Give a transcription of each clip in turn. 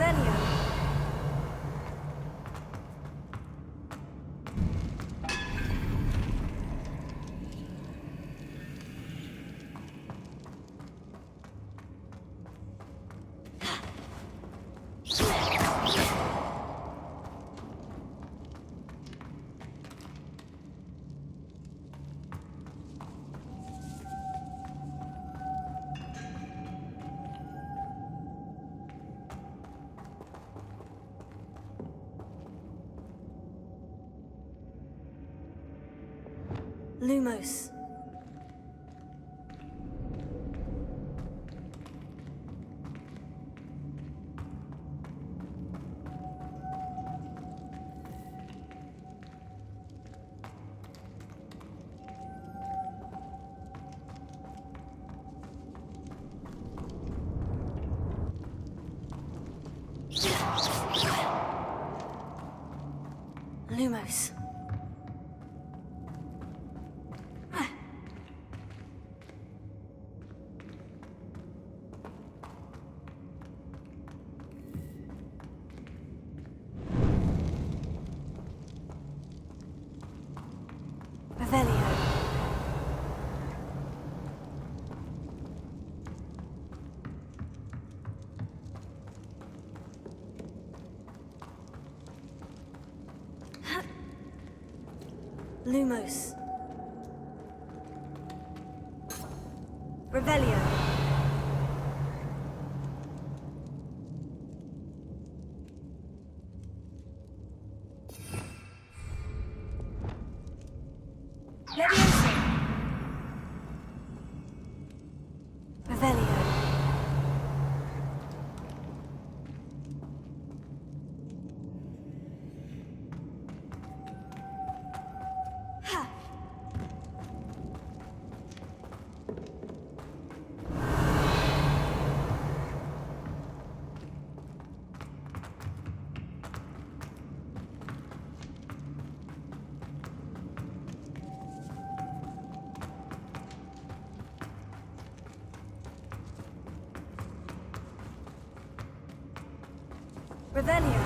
Revelio. Lumos. Lumos. Revelio. Lumos. Revelio. Leviosa. Revelio. Ha. Revelio.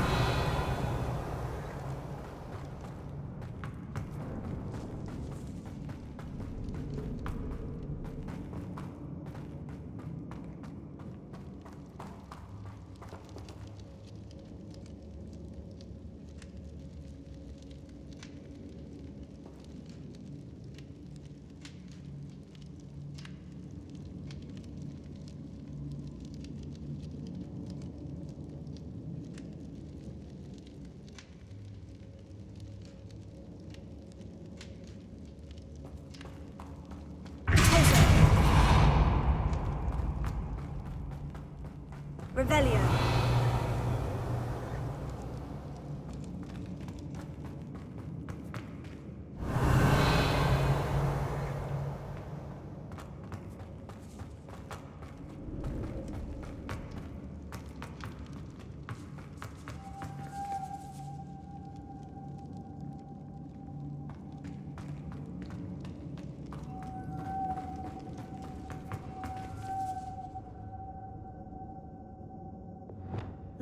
Revelio.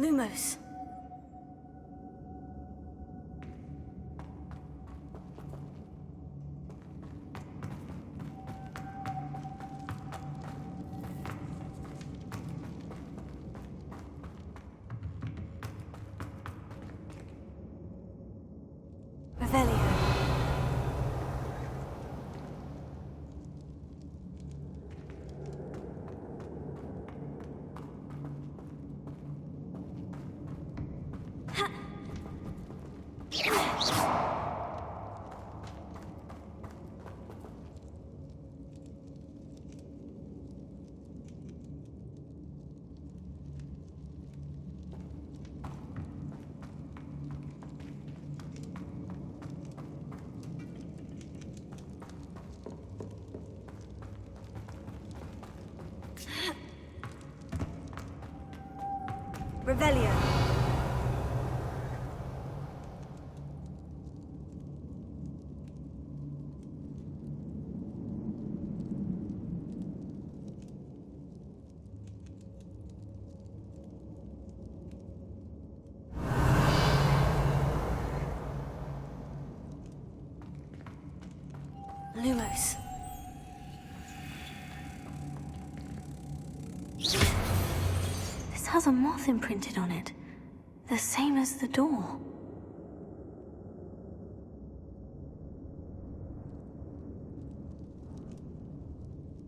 Lumos. Revelio. Revelio. Lumos. This has a moth imprinted on it. The same as the door.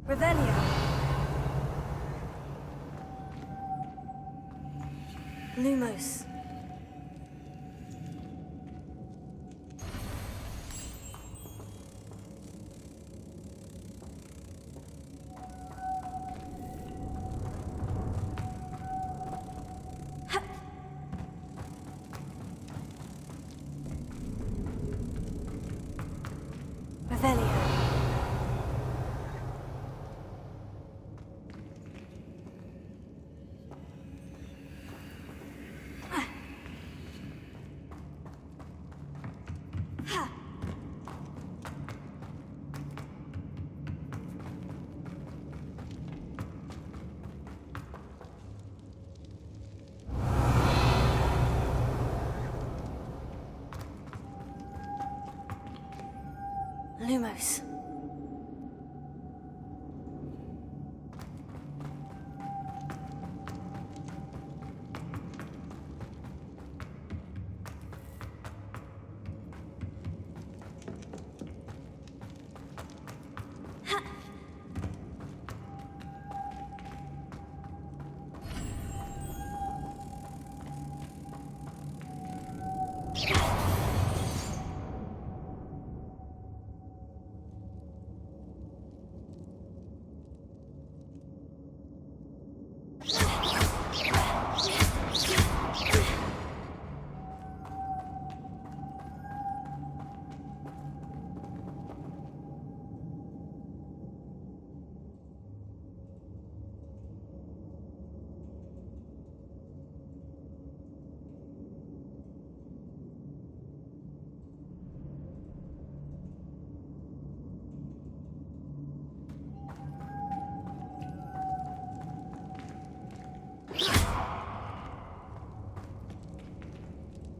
Revelio. Lumos. Revelio.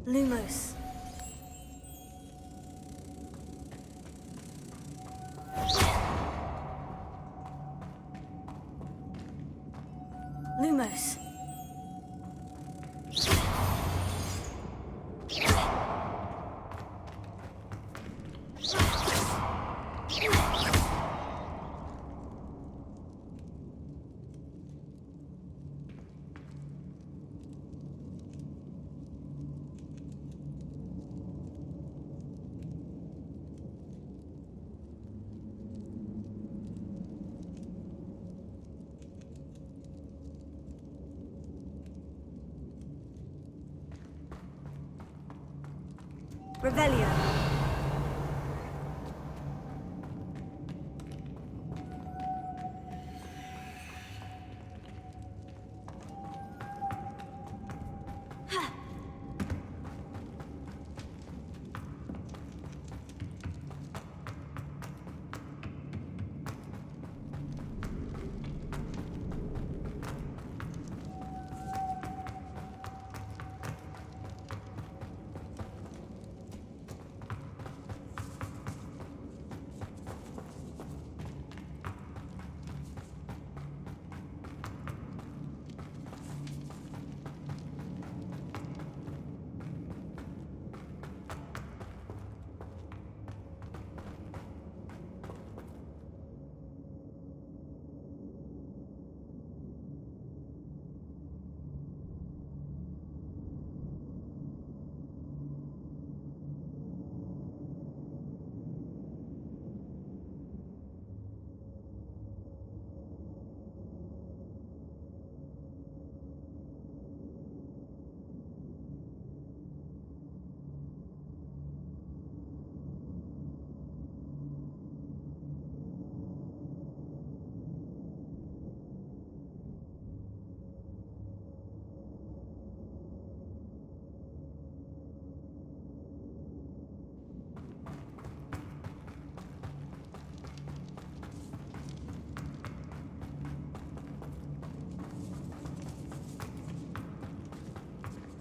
Lumos. Lumos. Lumos. Revelio.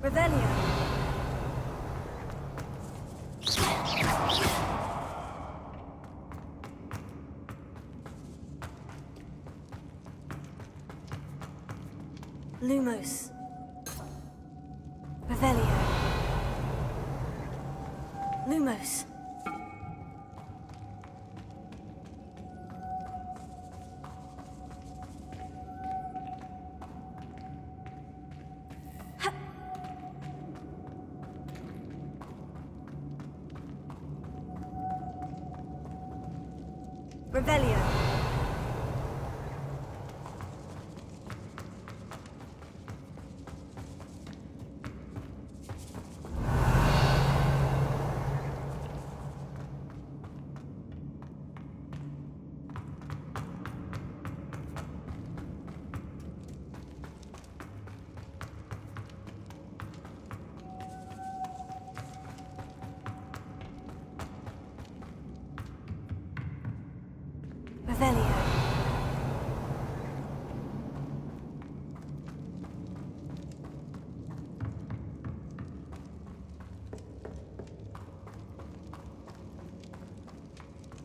Revelio. Lumos. Revelio. Lumos. Revelio. Revelio.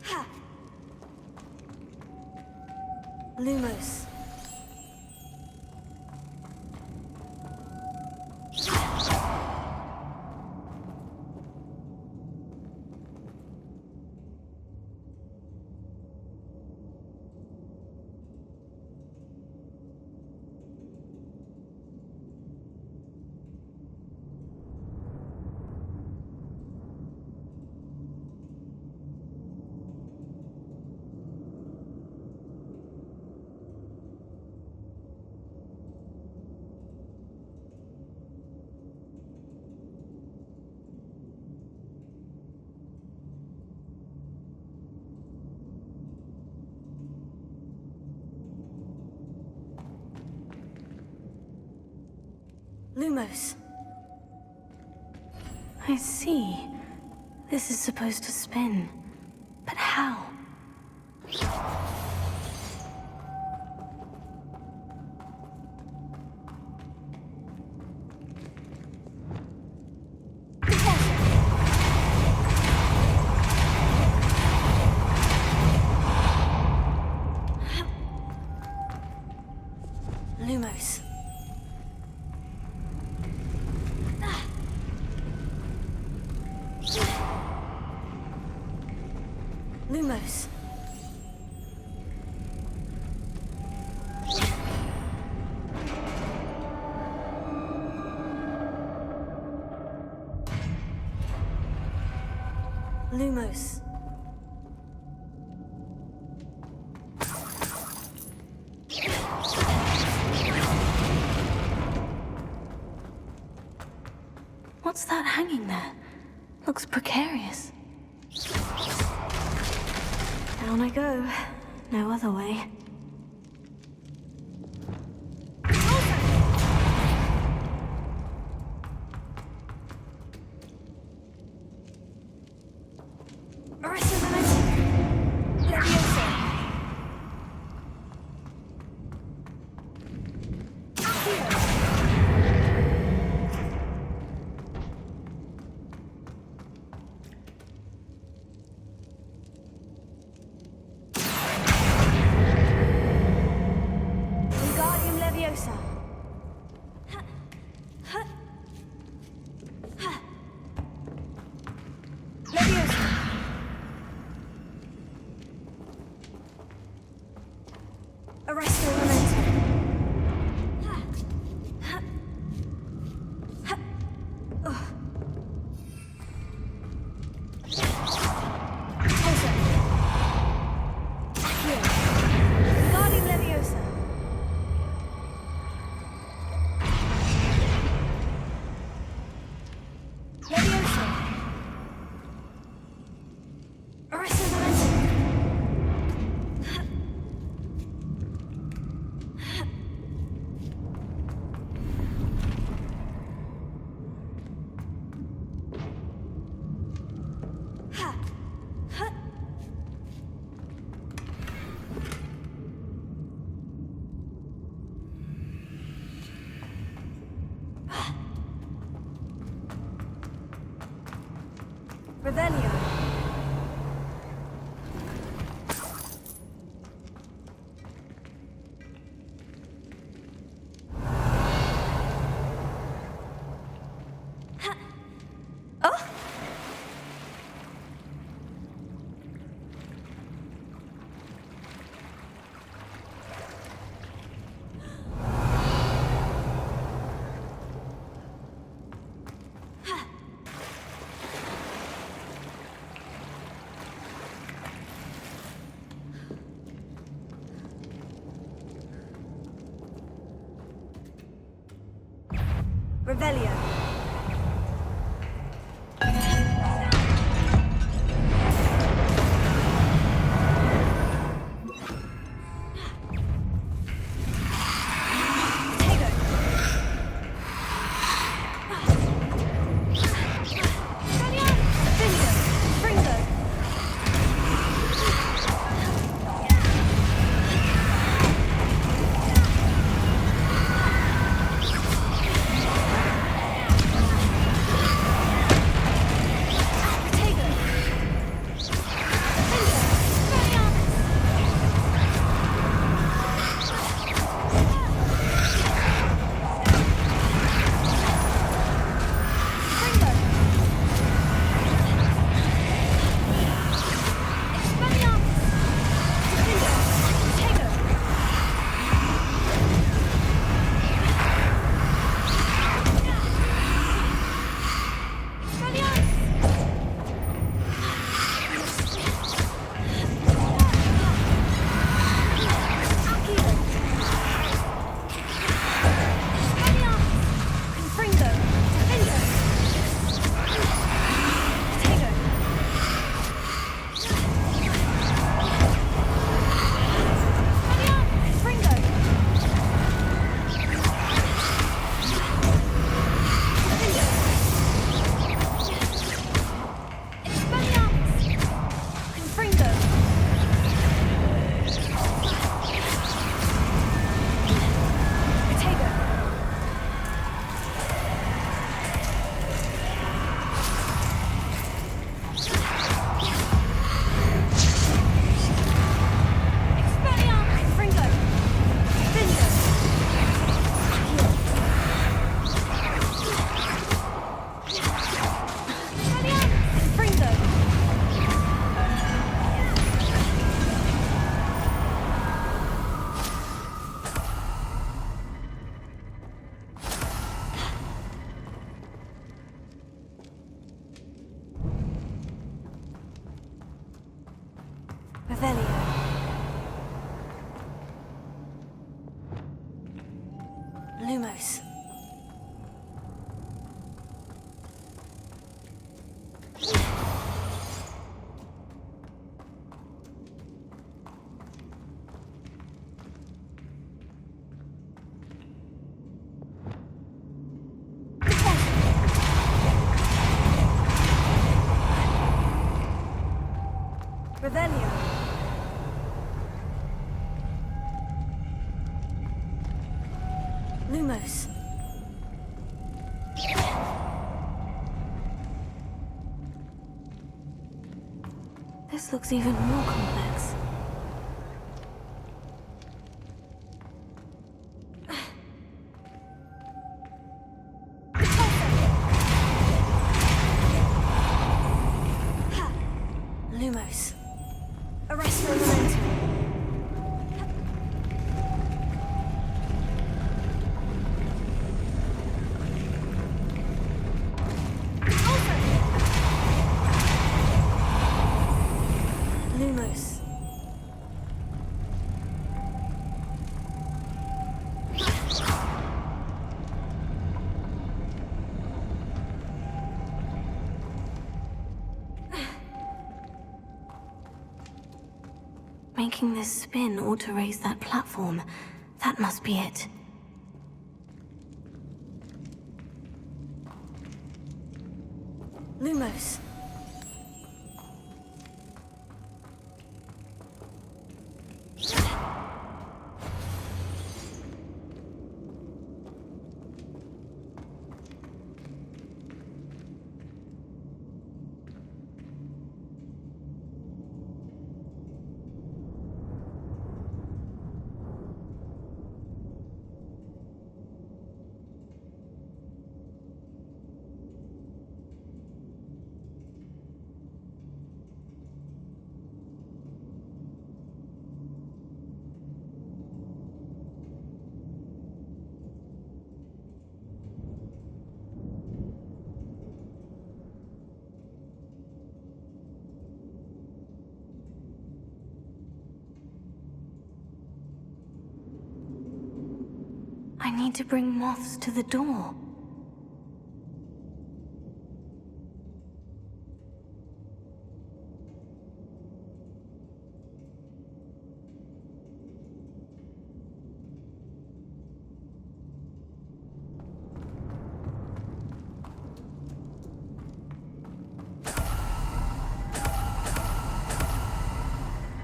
Ha. Lumos. Lumos. I see. This is supposed to spin. But how? Lumos. Lumos. Lumos. What's that hanging there? Looks precarious. Down I go. No other way. Revelio. Revelio. Revelio. Lumos. Revelio. Lumos. This looks even more complex. Lumos. Arrest your momentum. Lumos. Making this spin ought to raise that platform. That must be it. Lumos. I need to bring moths to the door.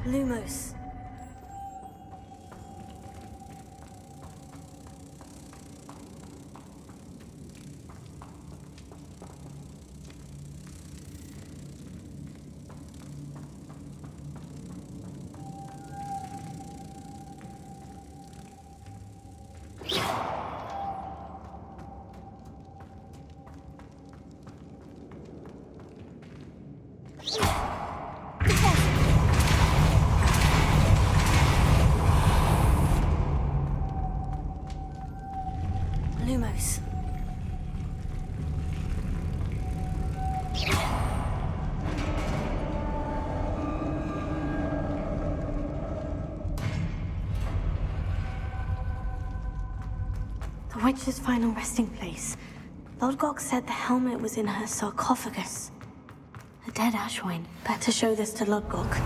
Lumos. Lumos. The witch's final resting place. Lodgok said the helmet was in her sarcophagus. A dead Ashwine. Better show this to Lodgok.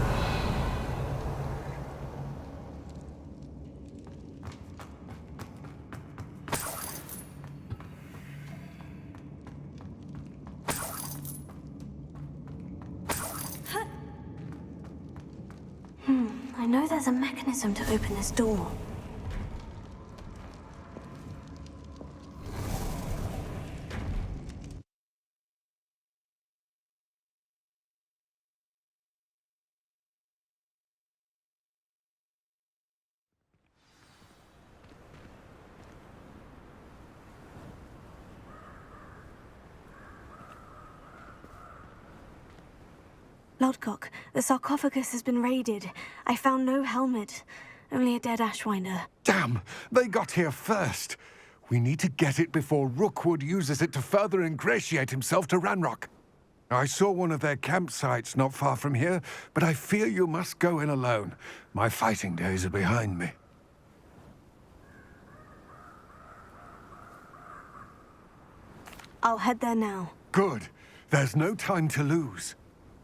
I know there's a mechanism to open this door. Lodgok, the sarcophagus has been raided. I found no helmet, only a dead Ashwinder. Damn! They got here first. We need to get it before Rookwood uses it to further ingratiate himself to Ranrock. I saw one of their campsites not far from here, but I fear you must go in alone. My fighting days are behind me. I'll head there now. Good. There's no time to lose.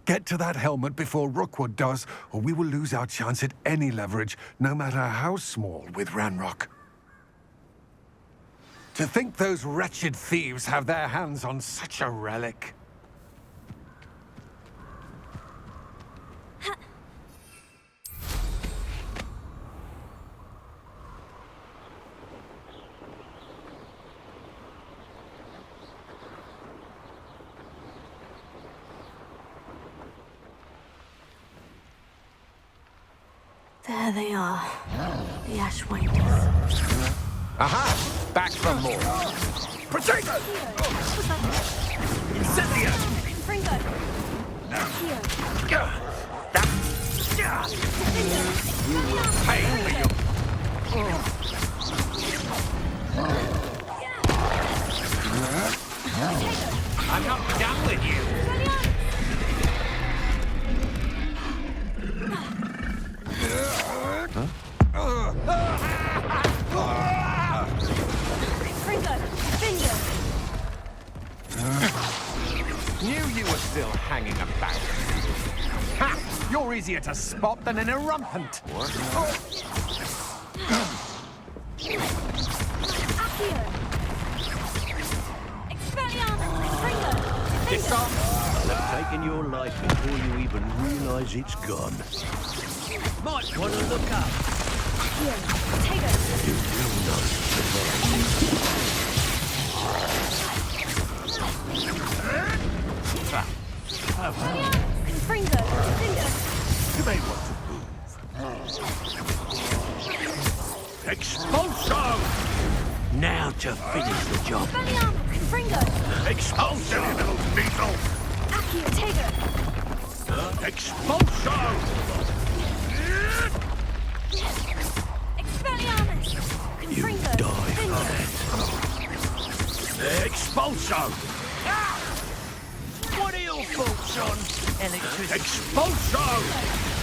Get to that helmet before Rookwood does, or we will lose our chance at any leverage, no matter how small, with Ranrock. To think those wretched thieves have their hands on such a relic. There they are. The Ashwinders. Aha! Back from more. Potato! Incendio! Fringo. Here. You will pay for your... I'm not done with you! Knew you were still hanging about. Ha! You're easier to spot than an irrumpant. What? I'll have taken your life before you even realise it's gone. Might want to look up. Here. Potato. You will not survive. Fringo. You may want to move. Expulso! Now to finish the job. Fringo. Expulso, you little weasel! Accio. Tago. Expulso! Expelliarmus. You Fringo. die for that. Expulso! Ah! What are your thoughts on electricity? Expulso!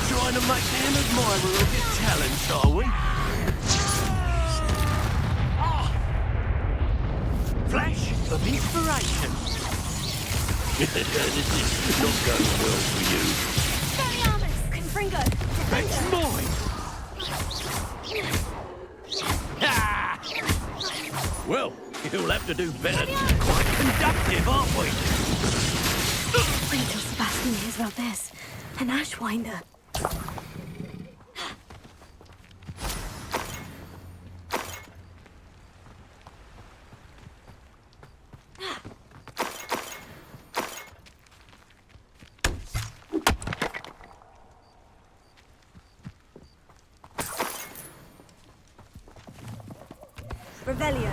Trying to make me an admirer of your talents, are we? Flash of inspiration. This is not going well for you. Expelliarmus. Confringo. That's mine! Ah! Well, you'll have to do better. Quite conductive, aren't we? Wait till Sebastian hears about this. An Ashwinder. Revelio.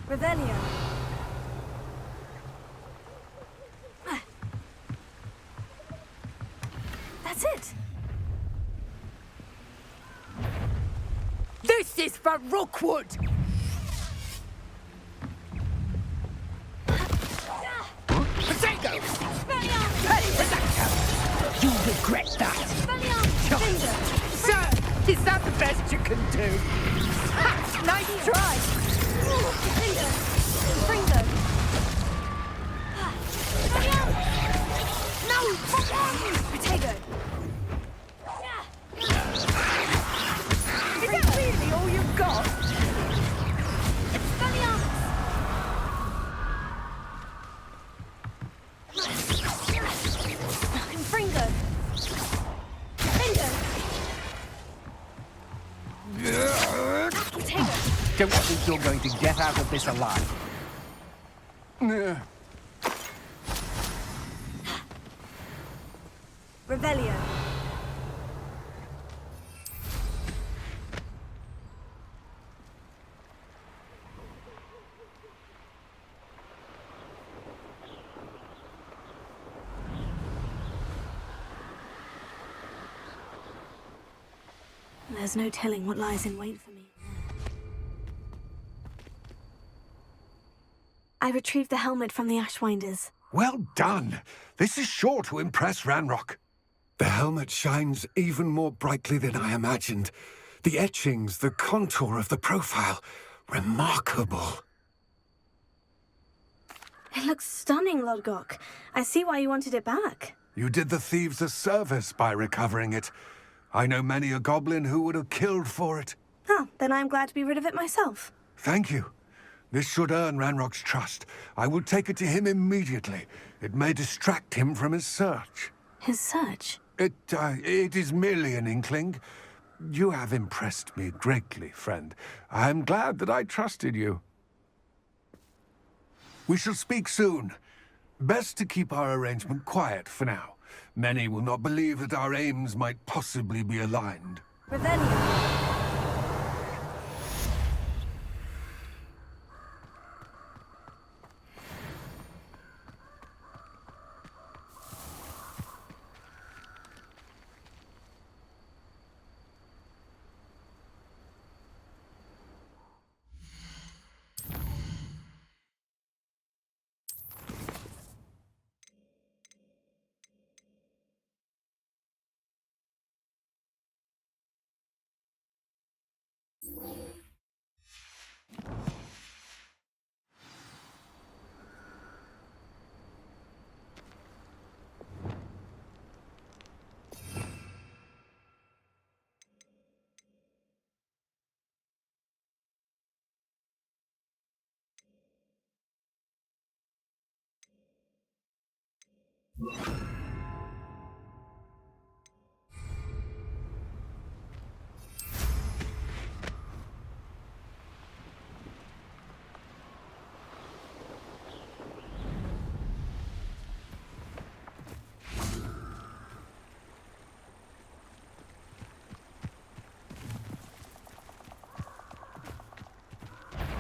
Revelio. That's it. This is for Rookwood! Potato! Hey, Potato! You'll regret that! Sir, is that the best you can do? Ha! Nice try! No! Potato! Is that really all you've got? Confringo! Potato! Don't think you're going to get out of this alive. Revelio. There's no telling what lies in wait for me. I retrieved the helmet from the Ashwinders. Well done. This is sure to impress Ranrock. The helmet shines even more brightly than I imagined. The etchings, the contour of the profile. Remarkable. It looks stunning, Lodgok. I see why you wanted it back. You did the thieves a service by recovering it. I know many a goblin who would have killed for it. Oh, then I'm glad to be rid of it myself. Thank you. This should earn Ranrock's trust. I will take it to him immediately. It may distract him from his search. His search? It is merely an inkling. You have impressed me greatly, friend. I am glad that I trusted you. We shall speak soon. Best to keep our arrangement quiet for now. Many will not believe that our aims might possibly be aligned. Revelio.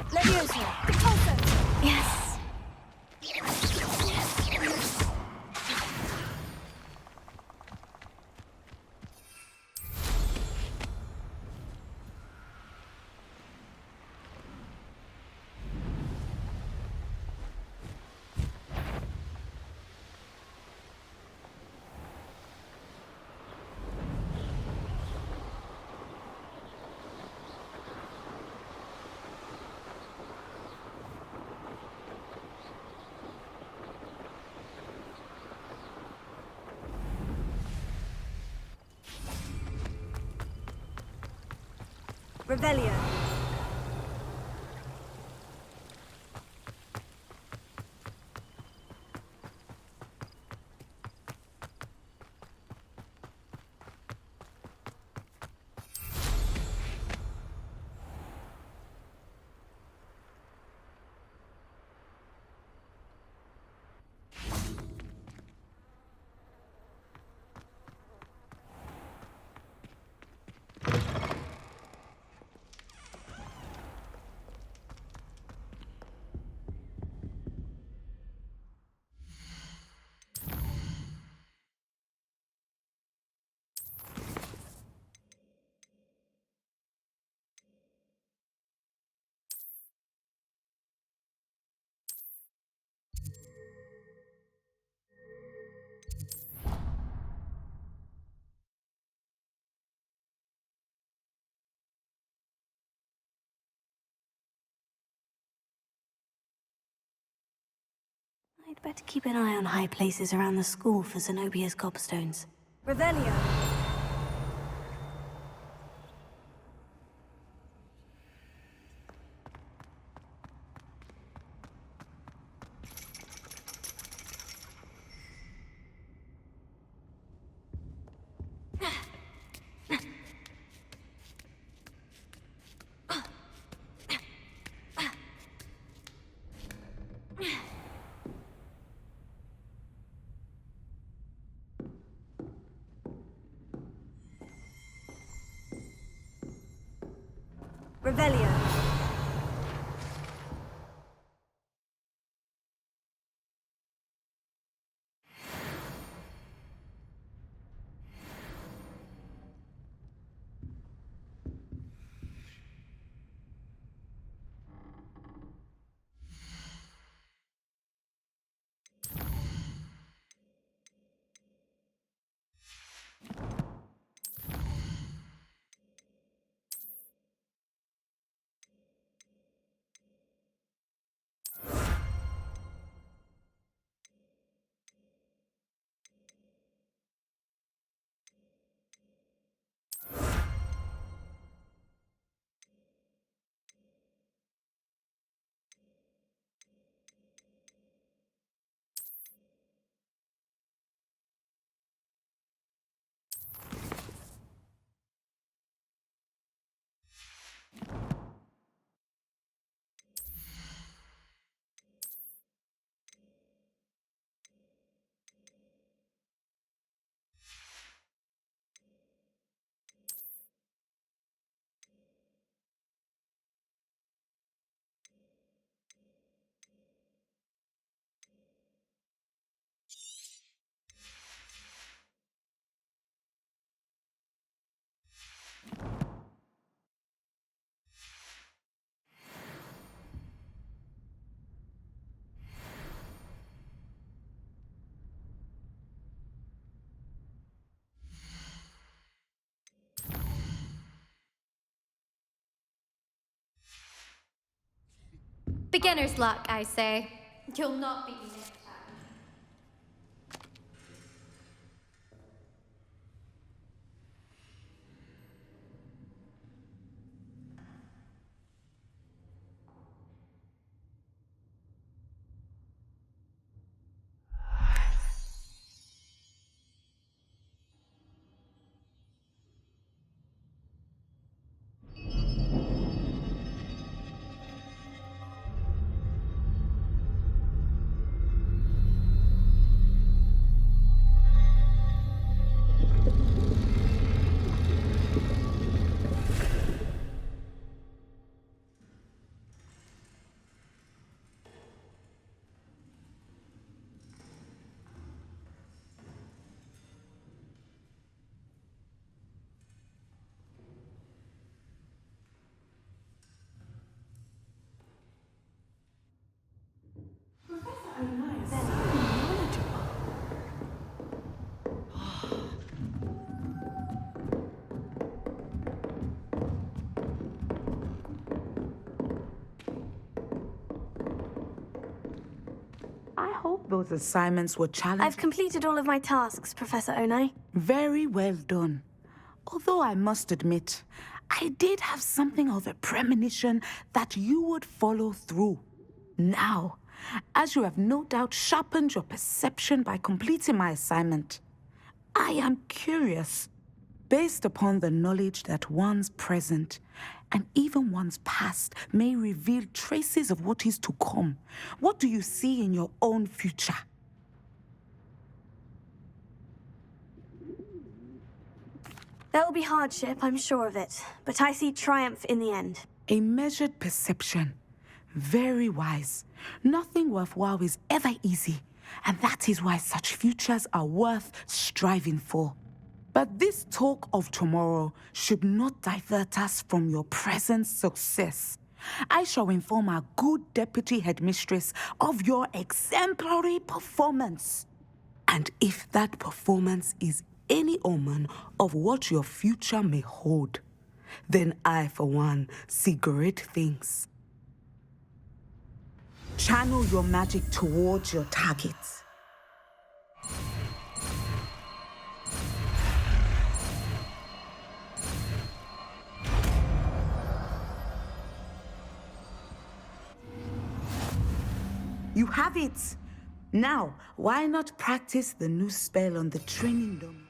Leviosa! Repulso! Yes. Revelio. I'd better keep an eye on high places around the school for Zenobia's gobstones. Revelio. Revelio. Beginner's luck, I say. You'll not be next time. I hope those assignments were challenging. I've completed all of my tasks, Professor Onai. Very well done. Although I must admit, I did have something of a premonition that you would follow through. Now, as you have no doubt sharpened your perception by completing my assignment, I am curious, based upon the knowledge that one's present and even one's past may reveal traces of what is to come. What do you see in your own future? There will be hardship, I'm sure of it, but I see triumph in the end. A measured perception. Very wise. Nothing worthwhile is ever easy, and that is why such futures are worth striving for. But this talk of tomorrow should not divert us from your present success. I shall inform our good deputy headmistress of your exemplary performance. And if that performance is any omen of what your future may hold, then I, for one, see great things. Channel your magic towards your targets. You have it! Now, why not practice the new spell on the training dome?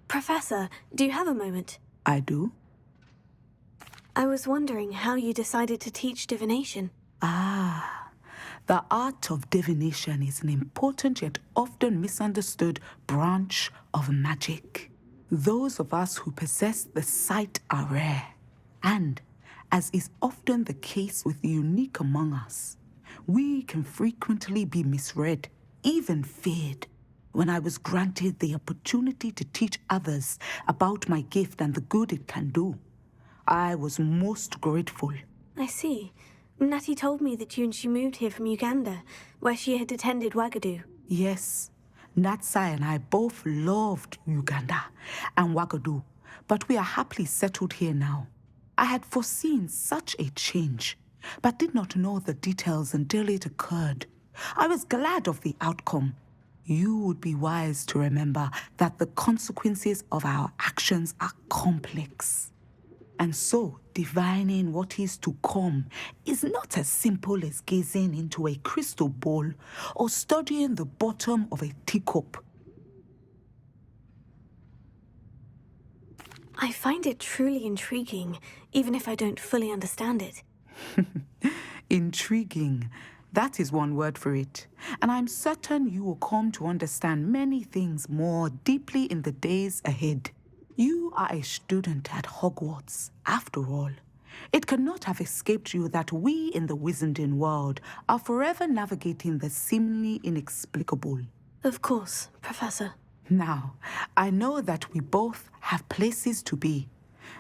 Professor, do you have a moment? I do? I was wondering how you decided to teach divination. The art of divination is an important yet often misunderstood branch of magic. Those of us who possess the sight are rare, and, as is often the case with the unique among us, we can frequently be misread, even feared. When I was granted the opportunity to teach others about my gift and the good it can do, I was most grateful. I see. Natty told me that you and she moved here from Uganda, where she had attended Wagadu. Yes, Natsai and I both loved Uganda and Wagadu, but we are happily settled here now. I had foreseen such a change, but did not know the details until it occurred. I was glad of the outcome. You would be wise to remember that the consequences of our actions are complex. And so, divining what is to come is not as simple as gazing into a crystal ball or studying the bottom of a teacup. I find it truly intriguing, even if I don't fully understand it. Intriguing. That is one word for it. And I'm certain you will come to understand many things more deeply in the days ahead. You are a student at Hogwarts, after all. It cannot have escaped you that we in the Wizarding world are forever navigating the seemingly inexplicable. Of course, Professor. Now, I know that we both have places to be.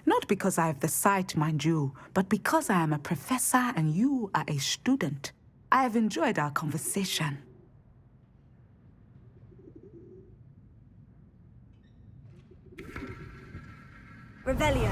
Not because I have the sight, mind you, but because I am a professor and you are a student. I have enjoyed our conversation. Revelio.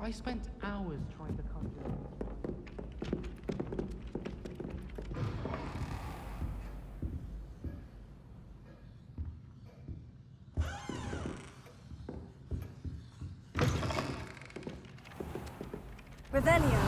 I spent hours trying to conjure. Revelio.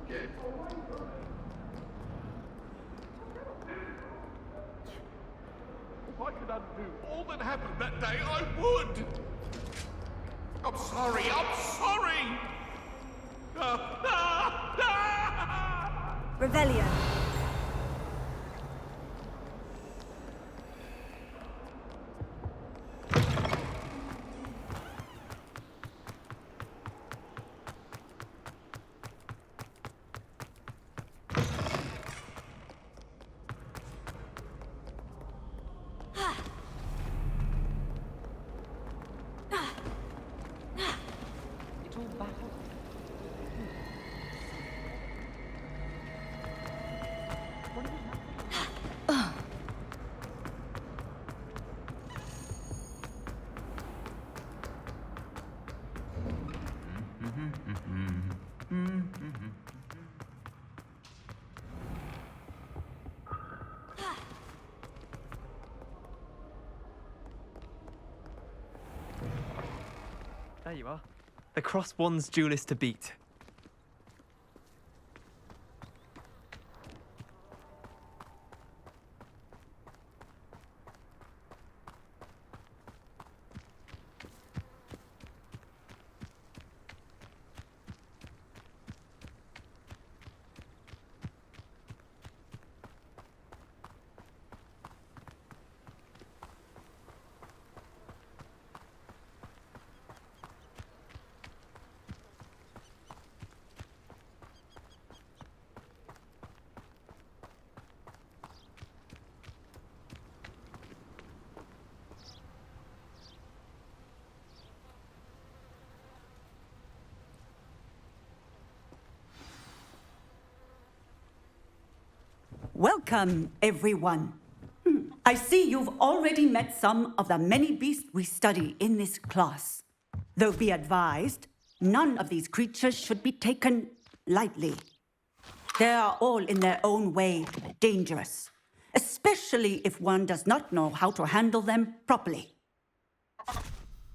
again. If I could undo all that happened that day, I would! I'm sorry, I'm sorry! Revelio. It's all back up. There you are. The Crosswands duelist to beat. Welcome, everyone. I see you've already met some of the many beasts we study in this class. Though be advised, none of these creatures should be taken lightly. They are all in their own way dangerous, especially if one does not know how to handle them properly.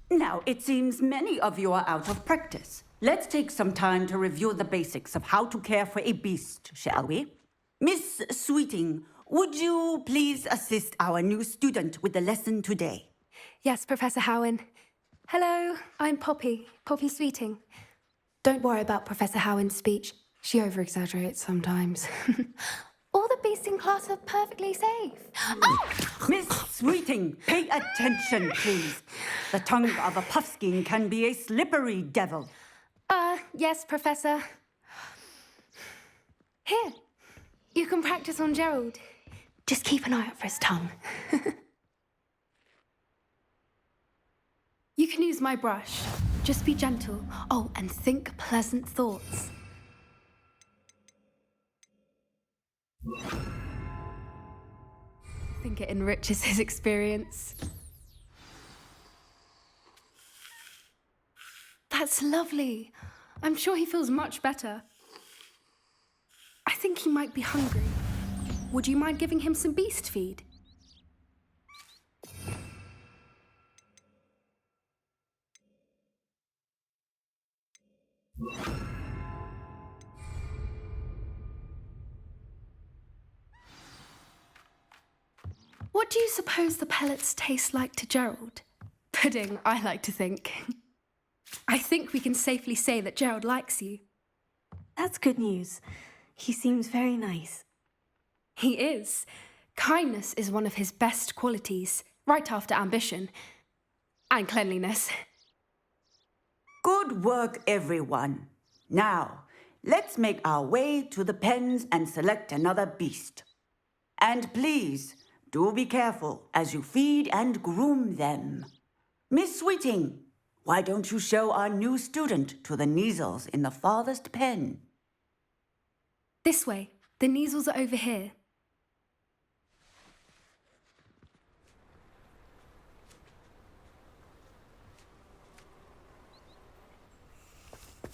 Now, it seems many of you are out of practice. Let's take some time to review the basics of how to care for a beast, shall we? Miss Sweeting, would you please assist our new student with the lesson today? Yes, Professor Howen. Hello, I'm Poppy Sweeting. Don't worry about Professor Howen's speech. She over-exaggerates sometimes. All the beasts in class are perfectly safe. Oh! Miss Sweeting, pay attention, please. The tongue of a puffskein can be a slippery devil. Yes, Professor. Here, you can practice on Gerald. Just keep an eye out for his tongue. You can use my brush. Just be gentle. Oh, and think pleasant thoughts. I think it enriches his experience. That's lovely. I'm sure he feels much better. I think he might be hungry. Would you mind giving him some beast feed? What do you suppose the pellets taste like to Gerald? Pudding, I like to think. I think we can safely say that Gerald likes you. That's good news. He seems very nice. He is. Kindness is one of his best qualities, right after ambition. And cleanliness. Good work, everyone. Now, let's make our way to the pens and select another beast. And please, do be careful as you feed and groom them. Miss Sweeting, why don't you show our new student to the Neasels in the farthest pen? This way. The Neasels are over here.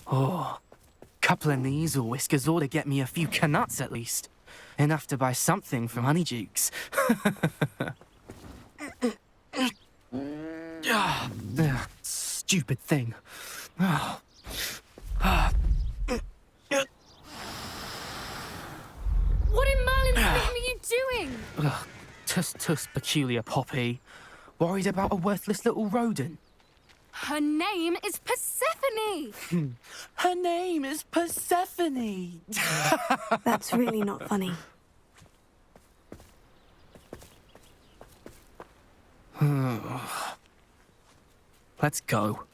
Oh, couple of Neasel whiskers ought to get me a few canuts at least. Enough to buy something from Honeydukes. Stupid thing. Tuss, peculiar Poppy. Worried about a worthless little rodent? Her name is Persephone! Her name is Persephone! That's really not funny. Let's go.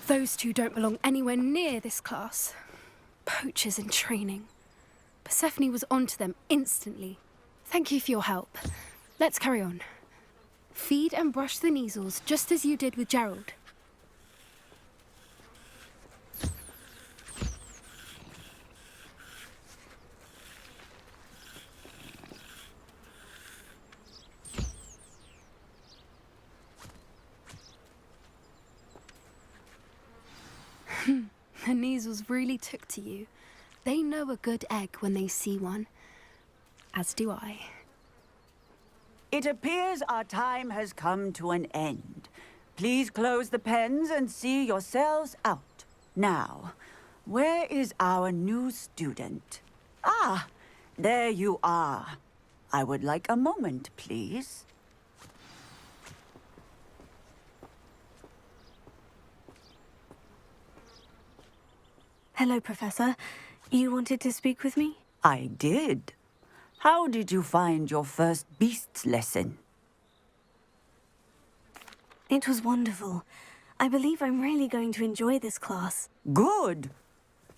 Those two don't belong anywhere near this class. Poachers in training. Persephone was onto them instantly. Thank you for your help. Let's carry on. Feed and brush the measles just as you did with Gerald. The measles really took to you. They know a good egg when they see one. As do I. It appears our time has come to an end. Please close the pens and see yourselves out. Now, where is our new student? Ah, there you are. I would like a moment, please. Hello, Professor. You wanted to speak with me? I did. How did you find your first beasts lesson? It was wonderful. I believe I'm really going to enjoy this class. Good.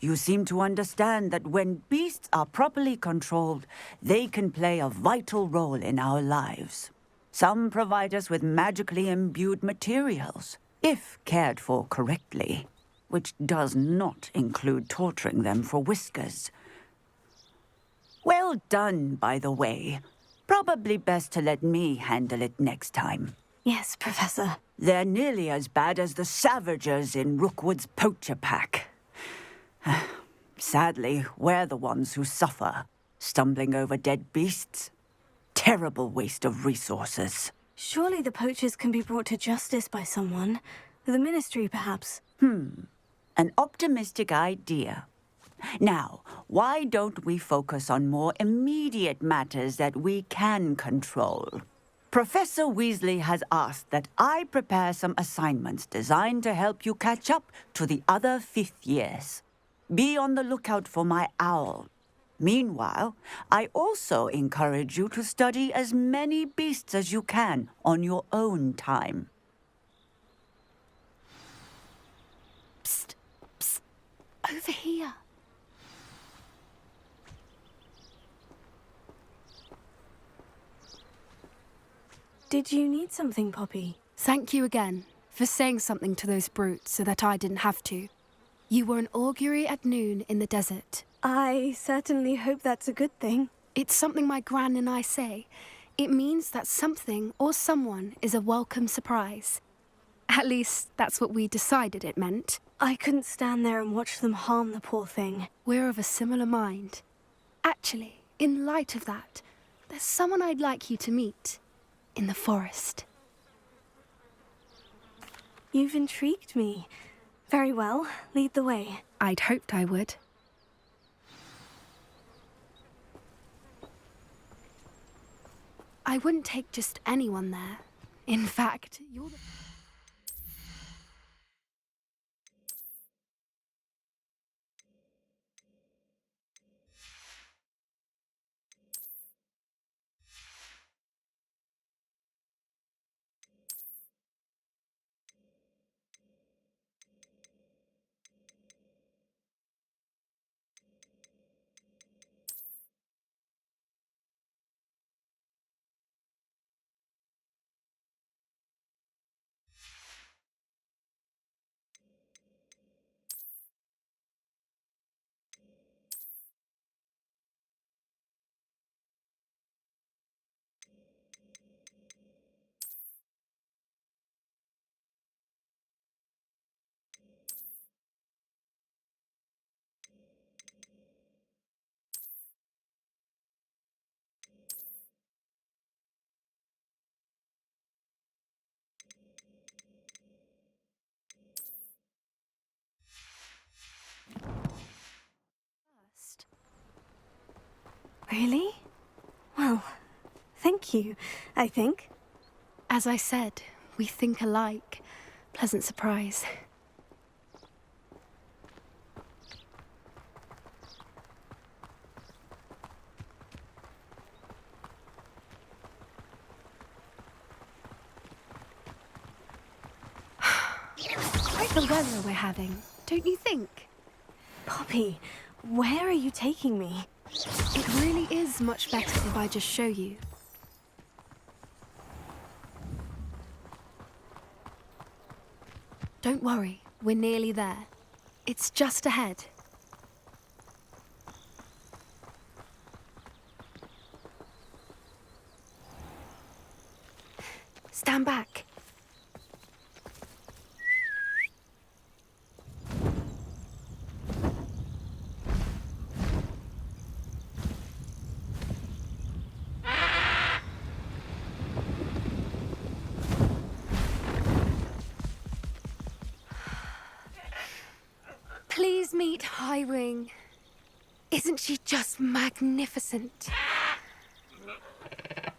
You seem to understand that when beasts are properly controlled, they can play a vital role in our lives. Some provide us with magically imbued materials, if cared for correctly, which does not include torturing them for whiskers. Well done, by the way. Probably best to let me handle it next time. Yes, Professor. They're nearly as bad as the Savagers in Rookwood's poacher pack. Sadly, we're the ones who suffer, stumbling over dead beasts. Terrible waste of resources. Surely the poachers can be brought to justice by someone. The Ministry, perhaps. An optimistic idea. Now, why don't we focus on more immediate matters that we can control? Professor Weasley has asked that I prepare some assignments designed to help you catch up to the other fifth years. Be on the lookout for my owl. Meanwhile, I also encourage you to study as many beasts as you can on your own time. Psst, psst, over here. Did you need something, Poppy? Thank you again for saying something to those brutes so that I didn't have to. You were an augury at noon in the desert. I certainly hope that's a good thing. It's something my gran and I say. It means that something or someone is a welcome surprise. At least, that's what we decided it meant. I couldn't stand there and watch them harm the poor thing. We're of a similar mind. Actually, in light of that, there's someone I'd like you to meet. In the forest. You've intrigued me. Very well, lead the way. I'd hoped I would. I wouldn't take just anyone there. In fact, you're the... Really? Well, thank you, I think. As I said, we think alike. Pleasant surprise. Quite the weather we're having, don't you think? Poppy, where are you taking me? It really is much better if I just show you. Don't worry, we're nearly there. It's just ahead. Stand back. Please meet Highwing. Isn't she just magnificent?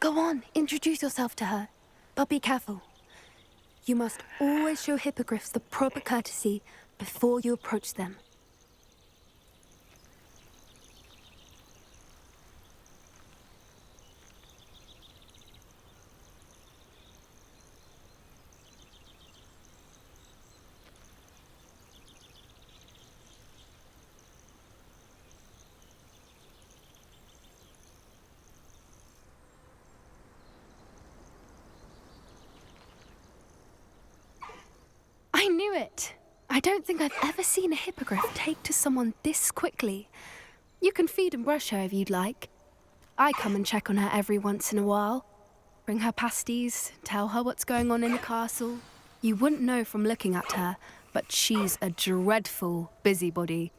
Go on, introduce yourself to her. But be careful. You must always show hippogriffs the proper courtesy before you approach them. I knew it! I don't think I've ever seen a hippogriff take to someone this quickly. You can feed and brush her if you'd like. I come and check on her every once in a while. Bring her pasties, tell her what's going on in the castle. You wouldn't know from looking at her, but she's a dreadful busybody.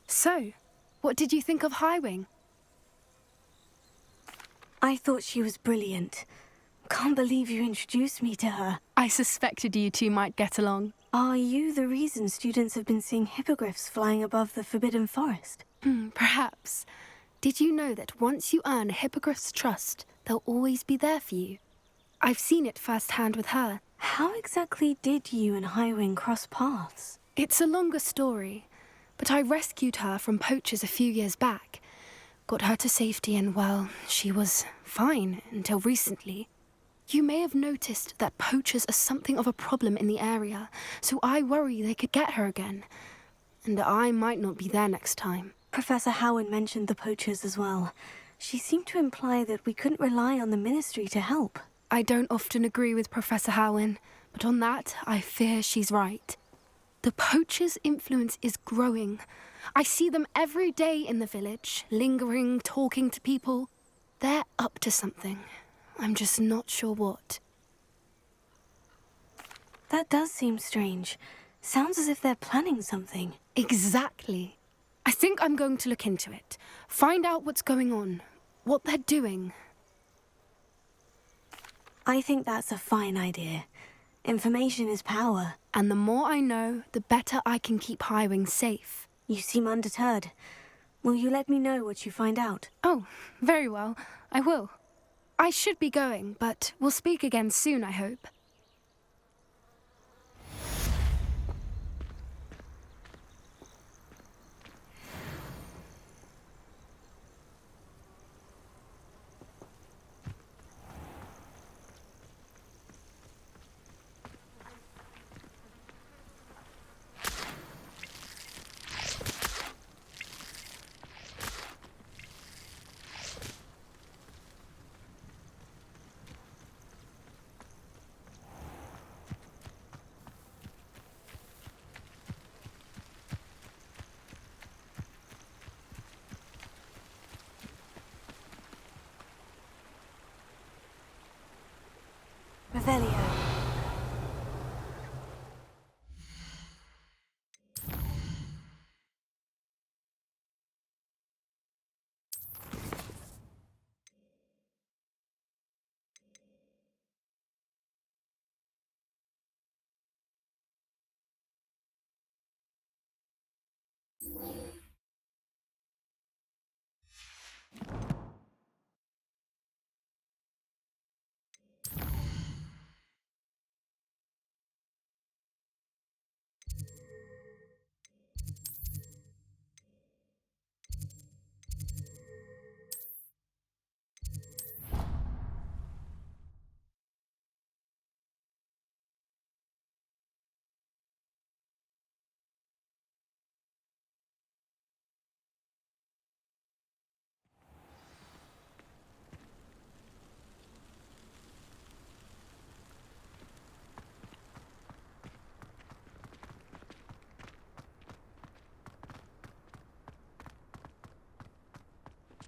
So, what did you think of Highwing? I thought she was brilliant. Can't believe you introduced me to her. I suspected you two might get along. Are you the reason students have been seeing hippogriffs flying above the Forbidden Forest? Perhaps. Did you know that once you earn a hippogriff's trust, they'll always be there for you? I've seen it firsthand with her. How exactly did you and Highwing cross paths? It's a longer story, but I rescued her from poachers a few years back. Got her to safety and, well, she was fine until recently. You may have noticed that poachers are something of a problem in the area, so I worry they could get her again. And I might not be there next time. Professor Howard mentioned the poachers as well. She seemed to imply that we couldn't rely on the Ministry to help. I don't often agree with Professor Howin, but on that, I fear she's right. The poachers' influence is growing. I see them every day in the village, lingering, talking to people. They're up to something. I'm just not sure what. That does seem strange. Sounds as if they're planning something. Exactly. I think I'm going to look into it. Find out what's going on, what they're doing. I think that's a fine idea. Information is power. And the more I know, the better I can keep Highwing safe. You seem undeterred. Will you let me know what you find out? Oh, very well. I will. I should be going, but we'll speak again soon, I hope. Revelio.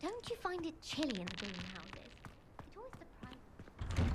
Don't you find it chilly in the greenhouses? It always surprises me.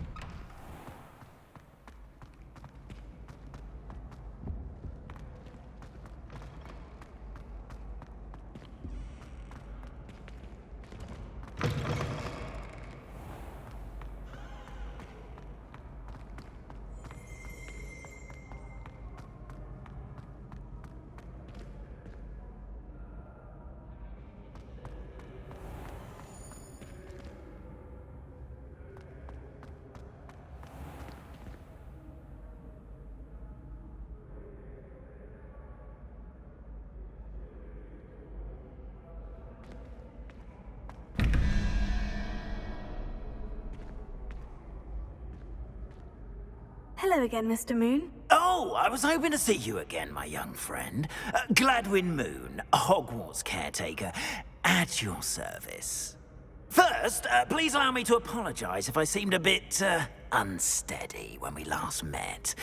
Hello again, Mr. Moon. Oh, I was hoping to see you again, my young friend. Gladwin Moon, Hogwarts caretaker, at your service. First, please allow me to apologize if I seemed a bit, unsteady when we last met.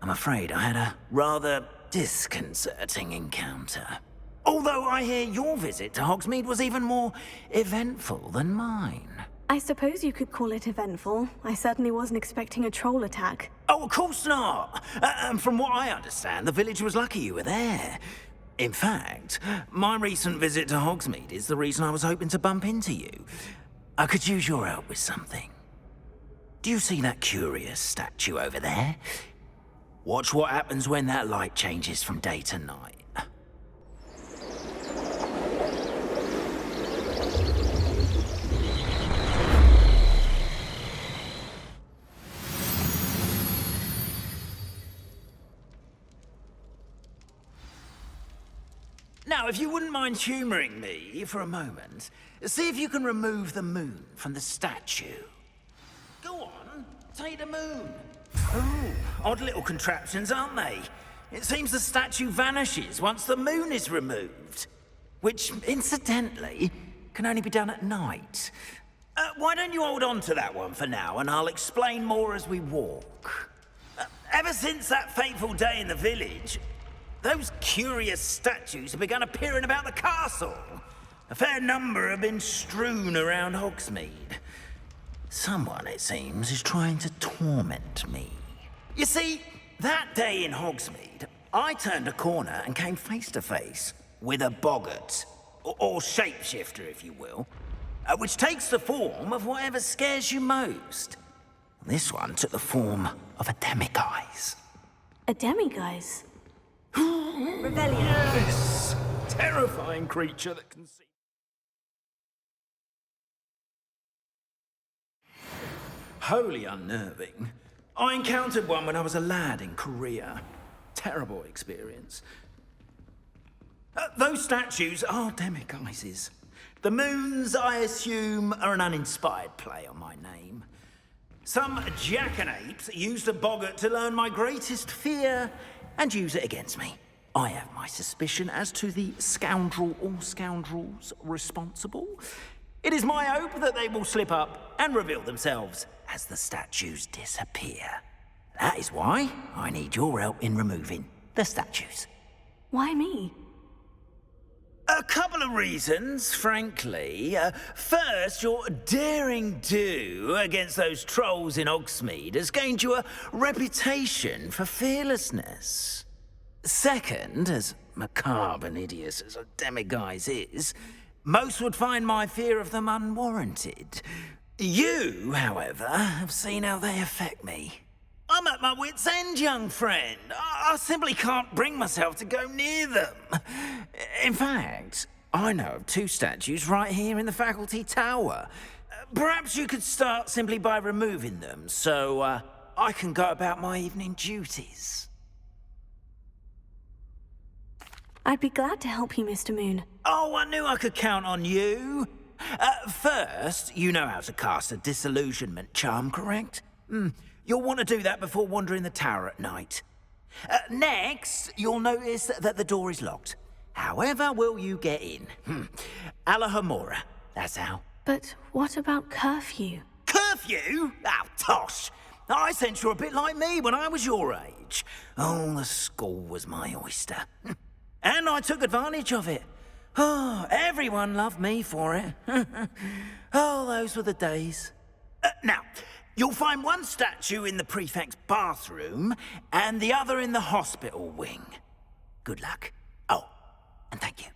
I'm afraid I had a rather disconcerting encounter. Although I hear your visit to Hogsmeade was even more eventful than mine. I suppose you could call it eventful. I certainly wasn't expecting a troll attack. Oh, of course not. And from what I understand, the village was lucky you were there. In fact, my recent visit to Hogsmeade is the reason I was hoping to bump into you. I could use your help with something. Do you see that curious statue over there? Watch what happens when that light changes from day to night. Now, if you wouldn't mind humouring me for a moment, see if you can remove the moon from the statue. Go on, take the moon. Oh, odd little contraptions, aren't they? It seems the statue vanishes once the moon is removed. Which, incidentally, can only be done at night. Why don't you hold on to that one for now, and I'll explain more as we walk. Ever since that fateful day in the village, those curious statues have begun appearing about the castle. A fair number have been strewn around Hogsmeade. Someone, it seems, is trying to torment me. You see, that day in Hogsmeade, I turned a corner and came face to face with a boggart, or shapeshifter, if you will, which takes the form of whatever scares you most. This one took the form of a demiguise. A demiguise? Revelio. Yes! Terrifying creature that can see. Wholly unnerving. I encountered one when I was a lad in Korea. Terrible experience. Those statues are demiguises. The moons, I assume, are an uninspired play on my name. Some jackanapes used a boggart to learn my greatest fear and use it against me. I have my suspicion as to the scoundrel or scoundrels responsible. It is my hope that they will slip up and reveal themselves as the statues disappear. That is why I need your help in removing the statues. Why me? A couple of reasons, frankly. First, your daring do against those trolls in Hogsmeade has gained you a reputation for fearlessness. Second, as macabre and hideous as a demiguise is, most would find my fear of them unwarranted. You, however, have seen how they affect me. I'm at my wit's end, young friend. I simply can't bring myself to go near them. In fact, I know of 2 statues right here in the faculty tower. Perhaps you could start simply by removing them, so I can go about my evening duties. I'd be glad to help you, Mr. Moon. Oh, I knew I could count on you. First, you know how to cast a disillusionment charm, correct? You'll want to do that before wandering the tower at night. Next, you'll notice that the door is locked. However will you get in? Alahomora, that's how. But what about curfew? Curfew? Oh, tosh! I sense you're a bit like me when I was your age. Oh, the school was my oyster. And I took advantage of it. Oh, everyone loved me for it. Oh, those were the days. Now, you'll find one statue in the prefect's bathroom and the other in the hospital wing. Good luck. Oh, and thank you.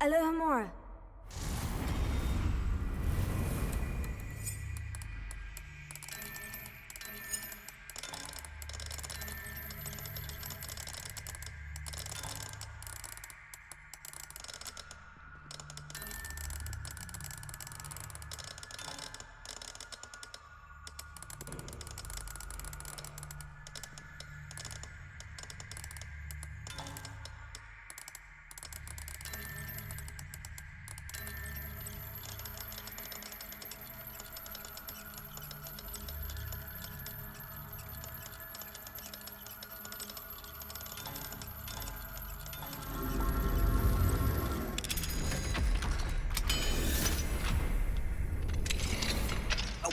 Alohomora.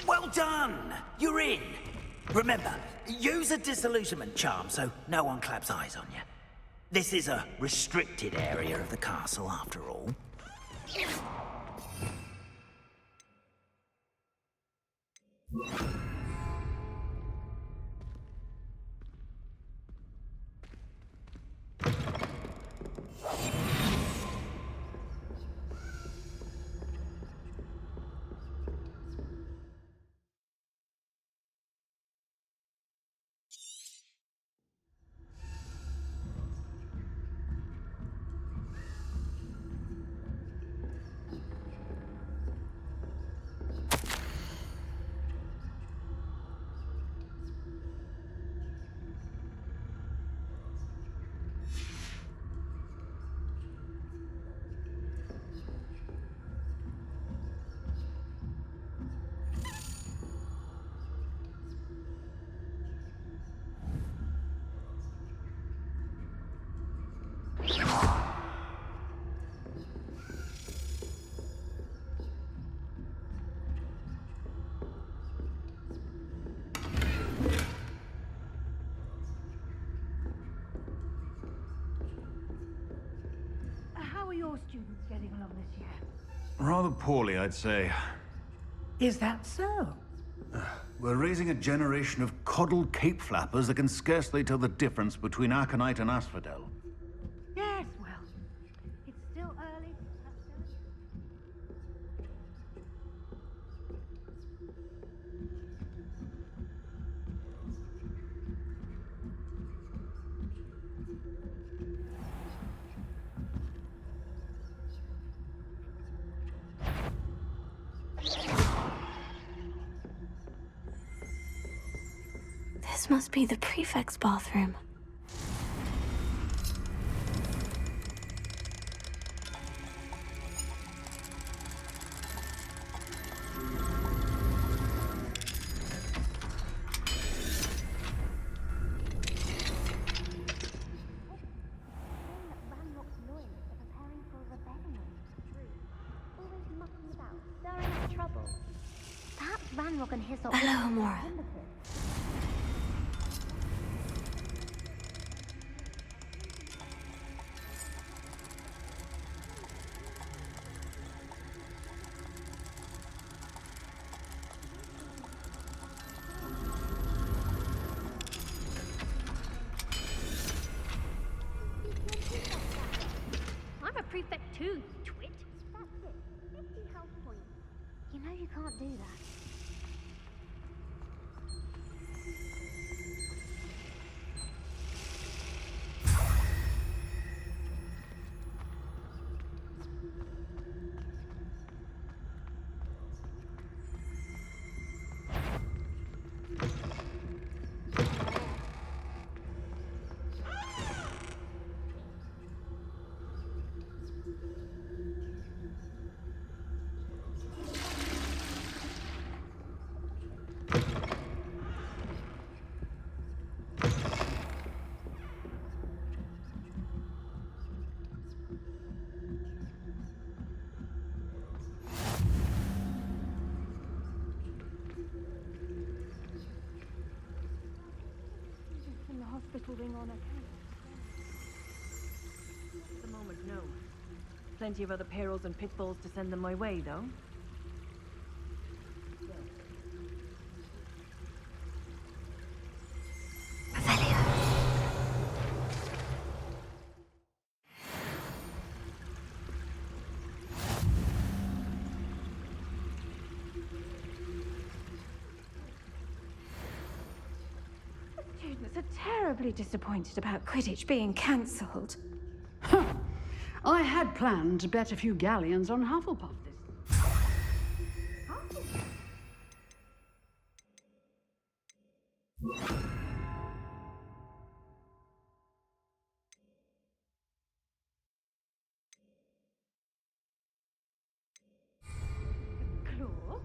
Well done! You're in! Remember, use a disillusionment charm so no one claps eyes on you. This is a restricted area of the castle, after all. How are your students getting along this year? Rather poorly, I'd say. Is that so? We're raising a generation of coddled cape flappers that can scarcely tell the difference between Aconite and Asphodel. Yes, well, This must be the prefect's bathroom. Hello, Amora. I'm a prefect too, you twit. That's it. 50 health points. You know you can't do that. From the hospital ring on account. At the moment, no. Plenty of other payrolls and pitfalls to send them my way, though. Students are terribly disappointed about Quidditch being cancelled. I had planned to bet a few galleons on Hufflepuff this. Claw?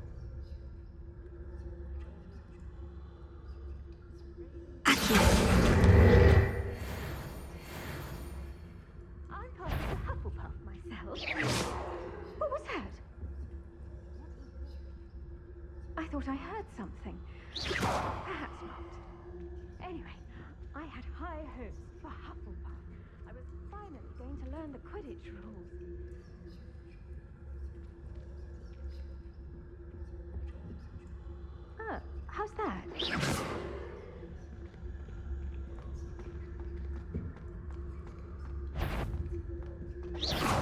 I'm part of the Hufflepuff myself. What was that? I thought I heard something. Perhaps not. Anyway, I had high hopes for Hufflepuff. I was finally going to learn the Quidditch rules. How's that?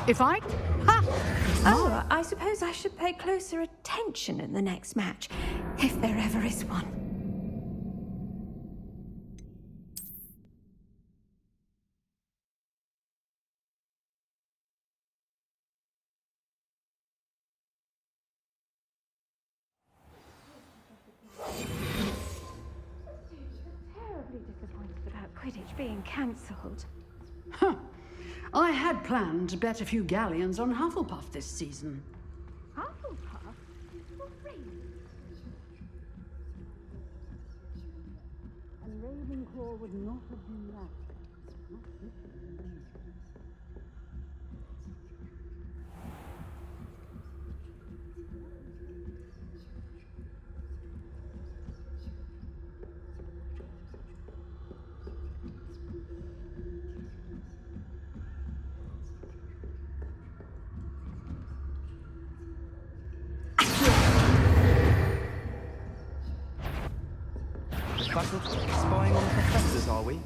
If I... Ha! Oh, I suppose I should pay closer attention in the next match, if there ever is one. Terribly disappointed about Quidditch being cancelled. Huh. I had planned to bet a few galleons on Hufflepuff this season. Hufflepuff? Well, really? And Ravenclaw would not have been that. Not literally. Buckled, spying on the professors, are we?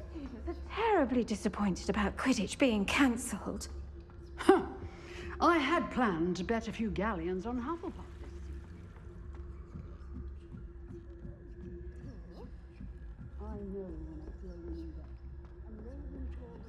Students are terribly disappointed about Quidditch being cancelled. Huh. I had planned to bet a few galleons on Hufflepuff this season. I know when I feel you in there. Amazing forward.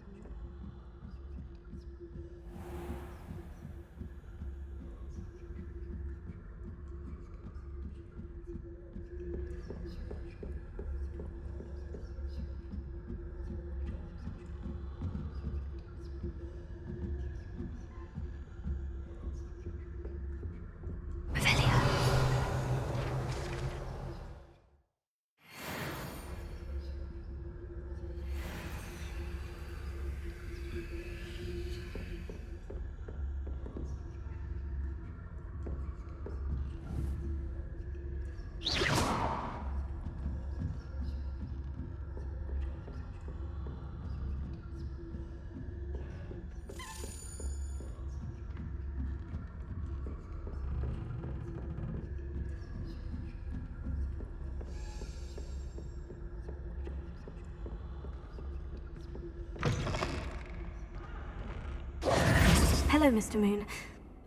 Hello, Mr. Moon.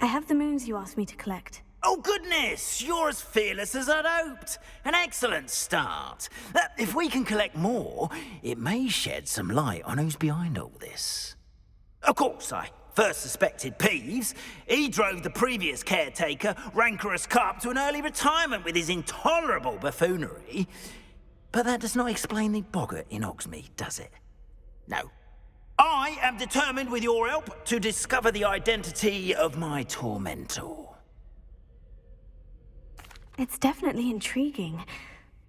I have the moons you asked me to collect. Oh, goodness! You're as fearless as I'd hoped. An excellent start. If we can collect more, it may shed some light on who's behind all this. Of course, I first suspected Peeves. He drove the previous caretaker, Rancorous Carp, to an early retirement with his intolerable buffoonery. But that does not explain the boggart in Hogsmeade, does it? No. I am determined, with your help, to discover the identity of my tormentor. It's definitely intriguing.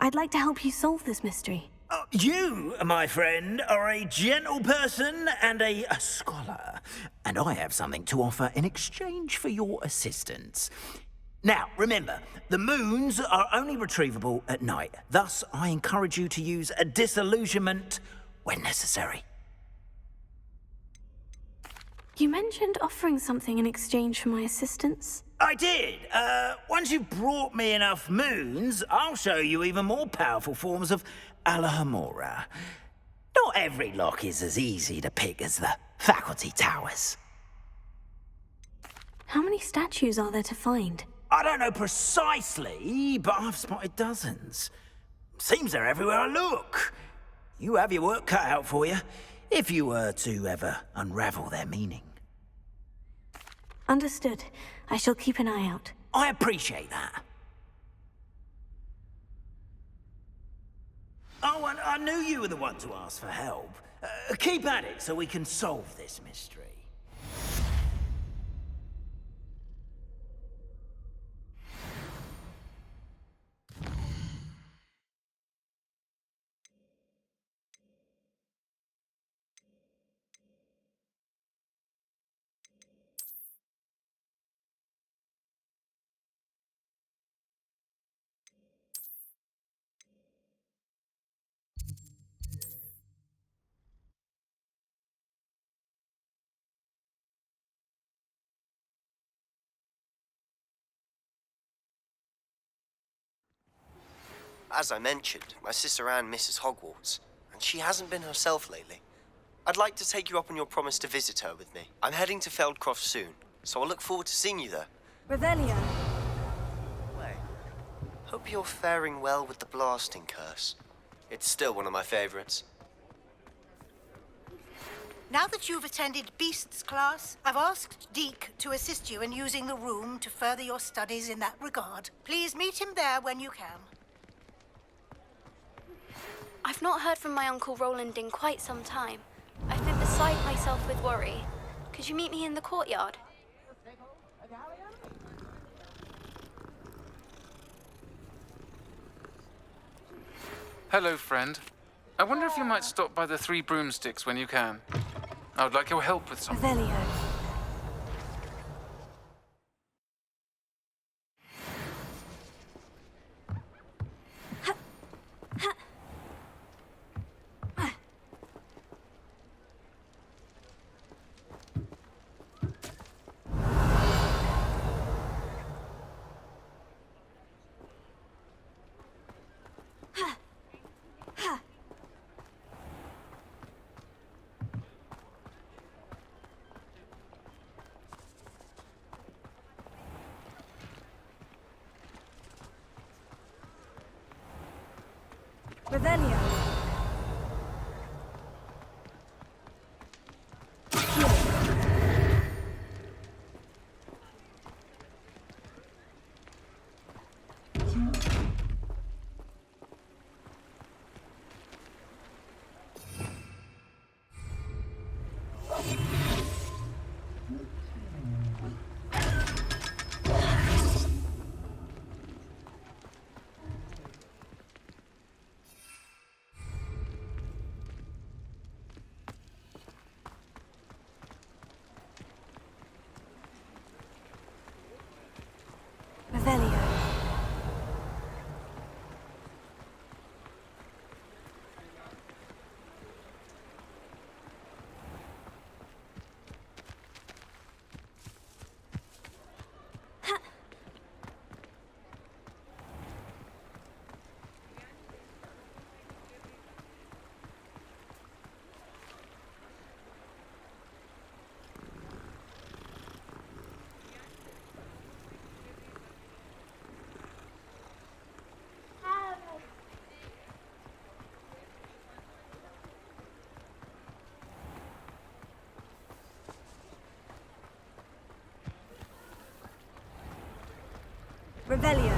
I'd like to help you solve this mystery. You, my friend, are a gentle person and a scholar, and I have something to offer in exchange for your assistance. Now, remember, the moons are only retrievable at night. Thus, I encourage you to use a disillusionment when necessary. You mentioned offering something in exchange for my assistance. I did. Once you've brought me enough moons, I'll show you even more powerful forms of Alohomora. Not every lock is as easy to pick as the faculty towers. How many statues are there to find? I don't know precisely, but I've spotted dozens. Seems they're everywhere I look. You have your work cut out for you, if you were to ever unravel their meaning. Understood. I shall keep an eye out. I appreciate that. Oh, and I knew you were the one to ask for help. Keep at it so we can solve this mystery. As I mentioned, my sister Anne misses Hogwarts, and she hasn't been herself lately. I'd like to take you up on your promise to visit her with me. I'm heading to Feldcroft soon, so I'll look forward to seeing you there. Revelio. Wait. Hope you're faring well with the blasting curse. It's still one of my favorites. Now that you've attended Beasts class, I've asked Deke to assist you in using the room to further your studies in that regard. Please meet him there when you can. I've not heard from my Uncle Roland in quite some time. I've been beside myself with worry. Could you meet me in the courtyard? Hello, friend. I wonder if you might stop by the Three Broomsticks when you can. I would like your help with something. Revelio. Revelio. Revelio. Revelio.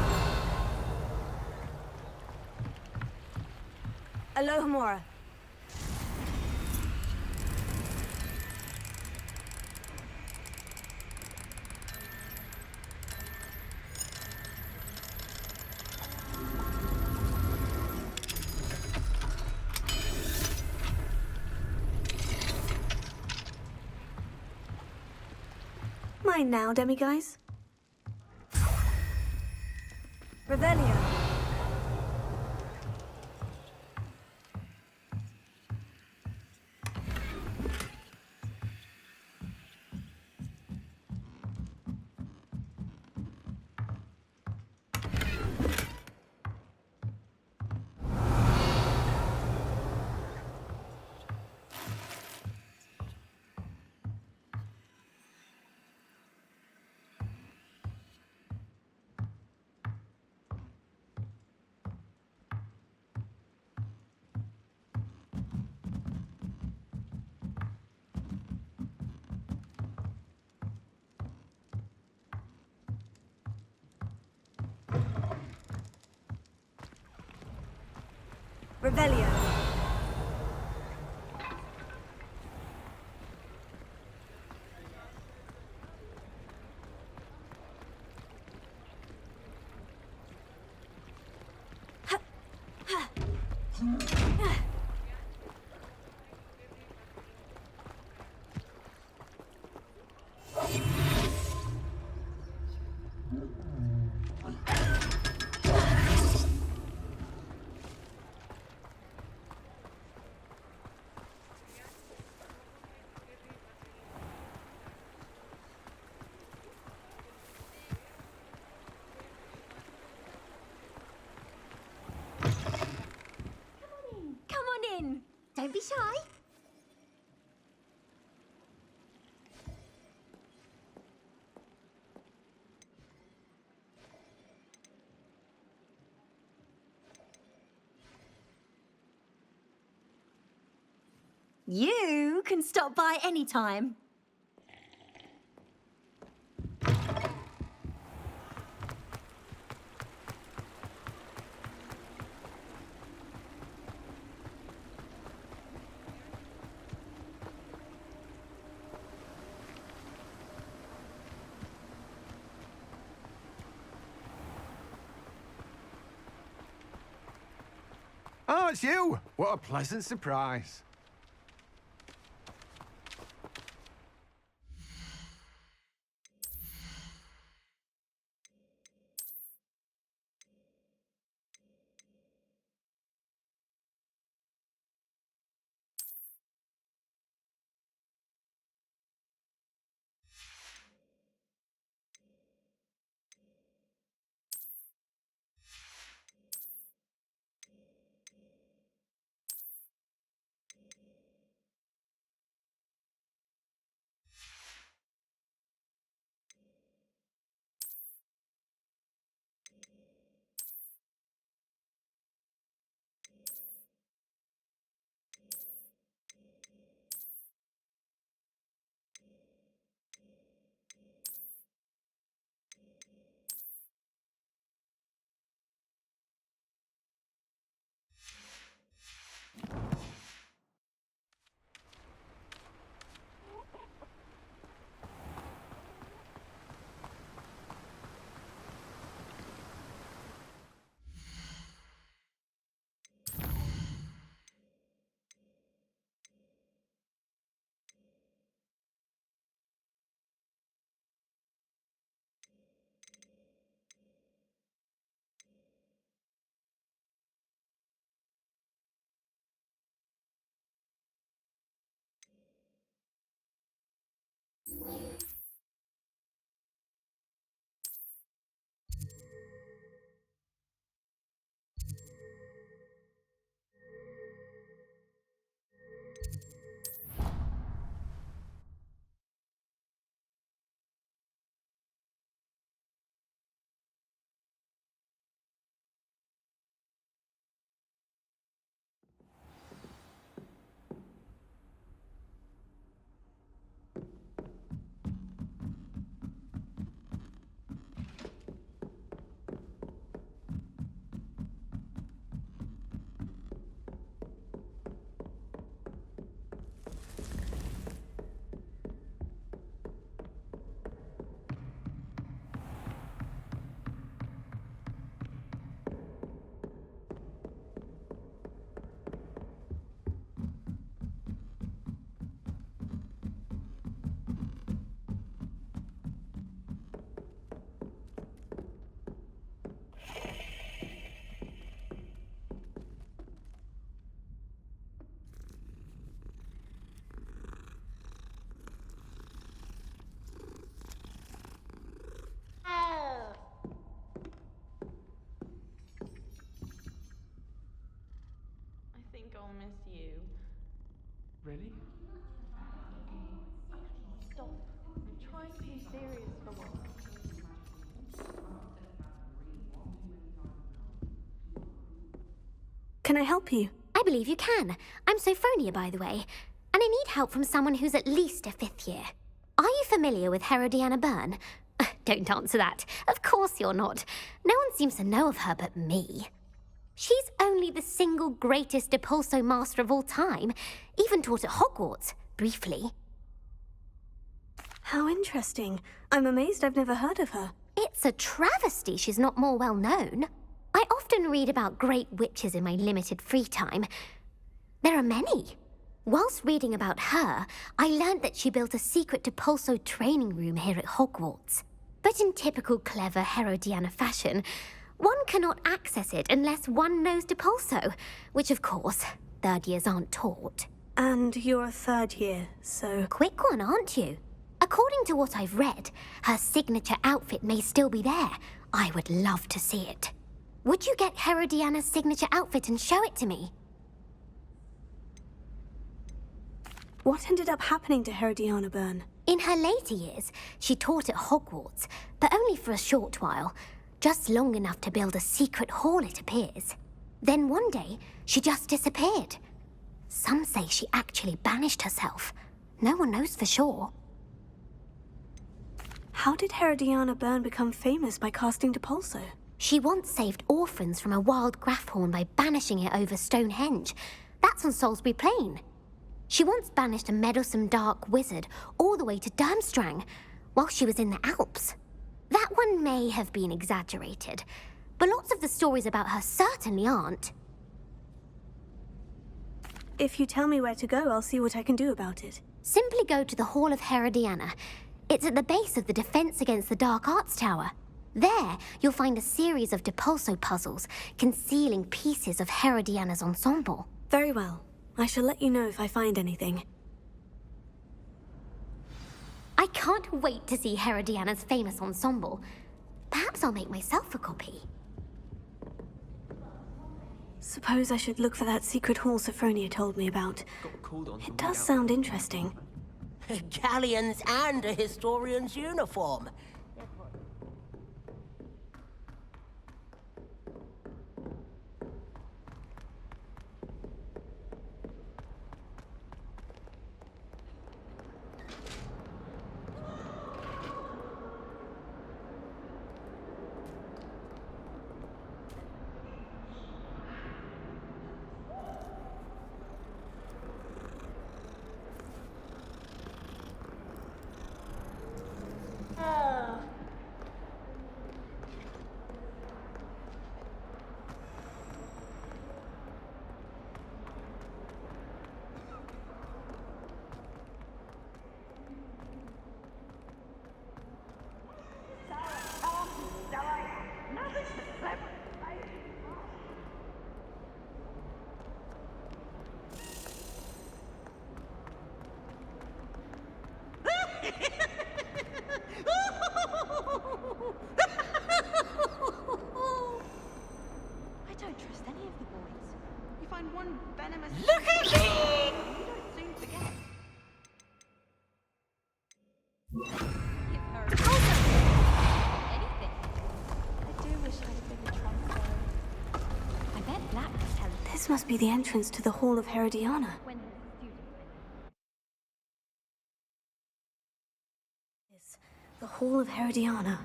Alohomora. Mine now, demiguise. Revelio. Revelio. Come on in. Don't be shy. You can stop by any time. Oh, it's you! What a pleasant surprise. Can I help you? I believe you can. I'm Sophronia, by the way, and I need help from someone who's at least a 5th year. Are you familiar with Herodiana Byrne? Don't answer that. Of course you're not. No one seems to know of her but me. She's only the single greatest Depulso master of all time, even taught at Hogwarts, briefly. How interesting. I'm amazed I've never heard of her. It's a travesty she's not more well known. I often read about great witches in my limited free time. There are many. Whilst reading about her, I learned that she built a secret Depulso training room here at Hogwarts. But in typical clever Herodiana fashion, one cannot access it unless one knows Depulso, which of course, 3rd years aren't taught. And you're a 3rd year, so... Quick one, aren't you? According to what I've read, her signature outfit may still be there. I would love to see it. Would you get Herodiana's signature outfit and show it to me? What ended up happening to Herodiana Byrne? In her later years, she taught at Hogwarts, but only for a short while. Just long enough to build a secret hall, it appears. Then one day, she just disappeared. Some say she actually banished herself. No one knows for sure. How did Herodiana Byrne become famous by casting Depulso? She once saved orphans from a wild Graffhorn by banishing it over Stonehenge. That's on Salisbury Plain. She once banished a meddlesome dark wizard all the way to Durmstrang while she was in the Alps. That one may have been exaggerated, but lots of the stories about her certainly aren't. If you tell me where to go, I'll see what I can do about it. Simply go to the Hall of Herodiana. It's at the base of the Defense Against the Dark Arts Tower. There, you'll find a series of Depulso puzzles concealing pieces of Herodiana's ensemble. Very well. I shall let you know if I find anything. I can't wait to see Herodiana's famous ensemble. Perhaps I'll make myself a copy. Suppose I should look for that secret hall Sophronia told me about. It does sound interesting. Galleons and a historian's uniform. This must be the entrance to the Hall of Herodiana. The Hall of Herodiana.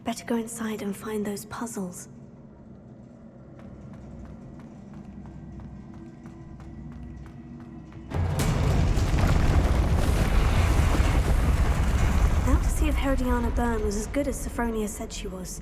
Better go inside and find those puzzles. Now to see if Herodiana Byrne was as good as Sophronia said she was.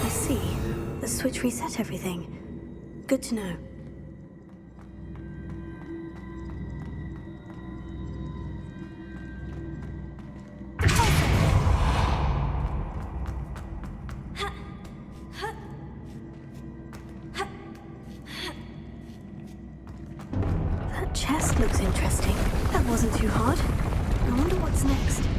I see. The switch reset everything. Good to know. test looks interesting. That wasn't too hard. I wonder what's next.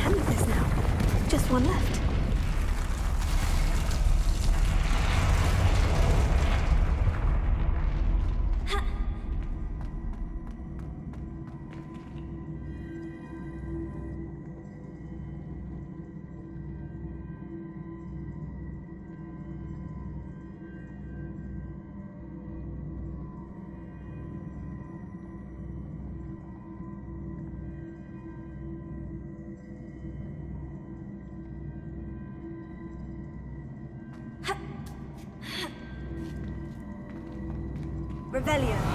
handle this now. Just one left. Revelio.